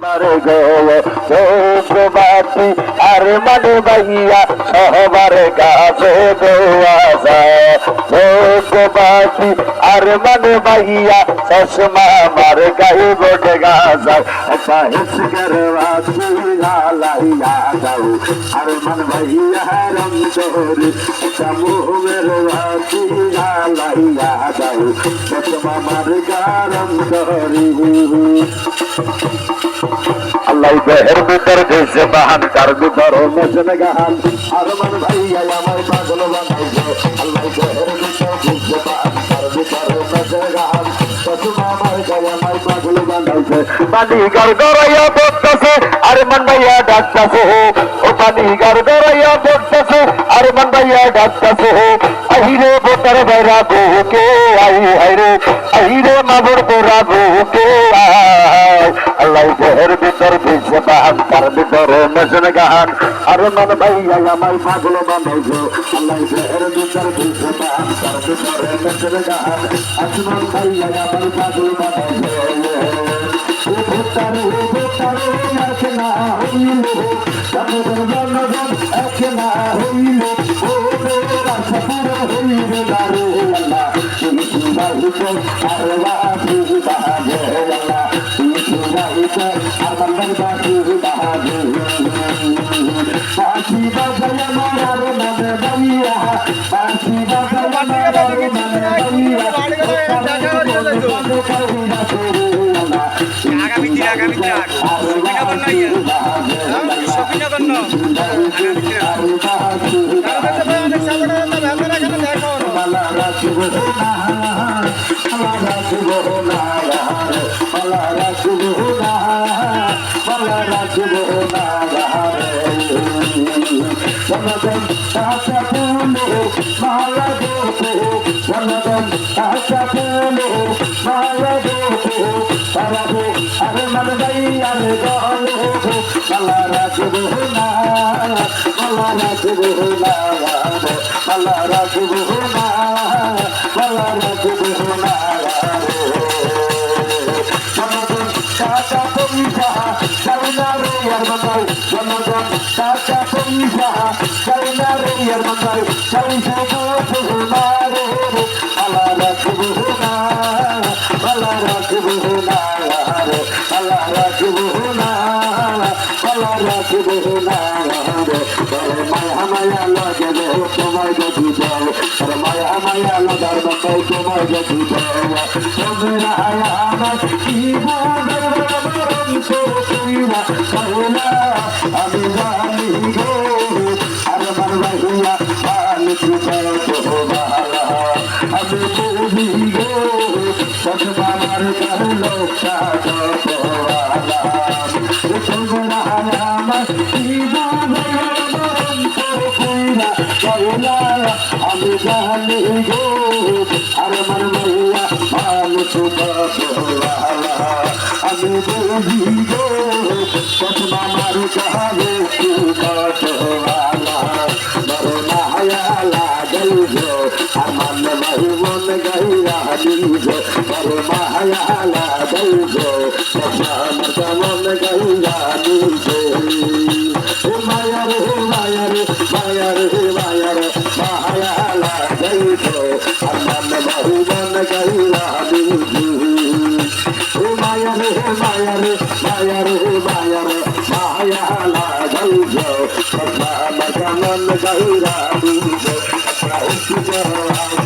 মারে গো প্রবাসী আর মানে ভাইয়া সবার কাছে দেওয়া যায় প্রবাসী আর মানে ভাইয়া চশমা মার গায়ে বটে গাছায় পাহেসকার বাসি লাইয়া যাও আর মান ভাইয়া রন্তরি সমুহের বাসি লাইয়া যাও চশমা মার গারন্তরি আল্লাহ দেহের ভিতর দেশে বাহান কার ভিতর মেশনে গাহান আর মান ভাইয়া আমার পাগল বানাইছে আল্লাহ দেহের ভিতর দেশে বাহান কার ভিতর মেশনে গাহান চশমা মার গায়ে আমার পাগল বানাইছে পানি গড়গড়াইয়া পড়তেছে আর মান ভাইয়া ডাকতেছে ও পানি গড়গড়াইয়া পড়তেছে আর মান ভাইয়া ডাকতেছে আহিরে বোতার বাইরা বুকে আই হাইরে আহিরে মাবুর তোরা বুকে আয় আল্লাহ দেহের ভিতর দেশে বাহান তার ভিতরে মেশনে গাহান আর মান ভাইয়া আমার পাগল বানাইছে আল্লাহ দেহের ভিতর দেশে বাহান তার ভিতরে মেশনে গাহান আসমান ভাইয়া আমার পাগল বানাইছে ভোটারে আছে না হইল জনগণ আছে না হইল ও মেরা সফর হইল না রে আল্লাহ তুমি বাহিতে আর বাহি বাহাগে আল্লাহ তুমি বাহিতে আর বন্দর বাহি বাহাগে বাহি বাজায় মারার নামে বাইয়া বাহি বাজায় মারার নামে বাইয়া আগামী দিন সফিনগর অনেক সাধারণ দেখো अरे मन भैया मला राजबोना मला राजबोना मला राजबोना मला राजबोना Tata Pomisa, Sarinare Yarmatai, Ramadan, Tata Pomisa, Sarinare Yarmatai, Sarinare Yarmatai, Alara Kubuhuna, Alara Kubuhuna, Alara Kubuhuna, Alara Kubuhuna, Maya Laga, Tomai Gatuja, Maya Laga, Tomai Gatuja, Tomina Ayama, Ibu. আমি জানি গো আর বাংলা আমি বুঝি গো আমার লোকটা আমি জানি গো আর আমার মাইয়া মানুষ আমি বুঝি গো আমার কাহারে বড় মায়া লাগল গো আমার বাহু মন গাইয়া দিল বড় মায়া লাগল গো আমার মন গাইয়া দিল মায়া রে মায়া রে মায়া রে মায়া রে মায়া লাগল গো আমার বাহু মন গাইয়া দিল Maya re, Maya re, Maya re, Maya re, Maya la gaijo, Maya la gaman gaira dijo, Maya